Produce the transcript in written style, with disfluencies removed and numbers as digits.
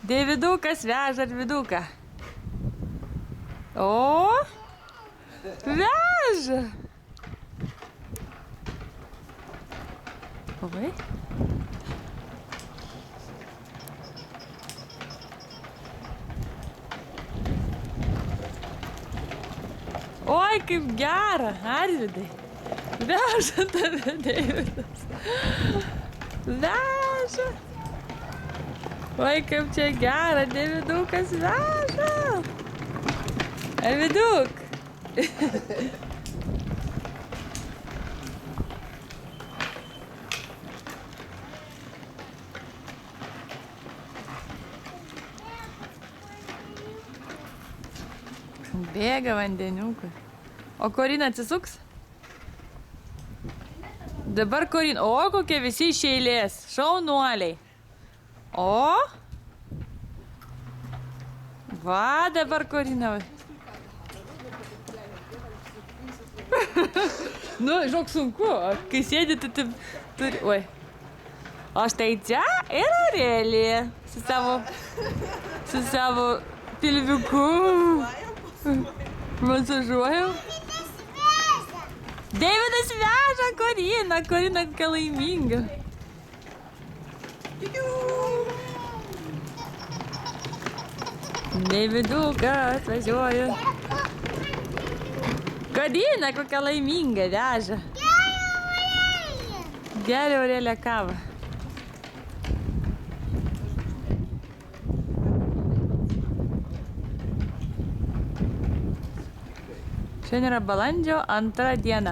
Deividukas veža Arviduką. O, veža. Oi. Oi, kaip gera, Arvidai. Veža tave, Deividas. Veža. Oi, kaip čia gera, Deividukas veža. Arviduk. Bėga vandeniukas. O Korina atsisuks? Dabar Korina. O, kokie visi iš eilės. Šaunuoliai. O. Va, dabar Korina. Nu, žinok, sunku. Kai sėdi, tai taip turi... Oi. O štai čia ir Aurelija. Su savo pilviuku. Masažuojam. Deividas veža Koriną. Korina kokia laiminga. Deividukas važiuoja. Korina kokia laiminga veža. Geria Aurelija kavą. Šiandien yra balandžio 2 diena.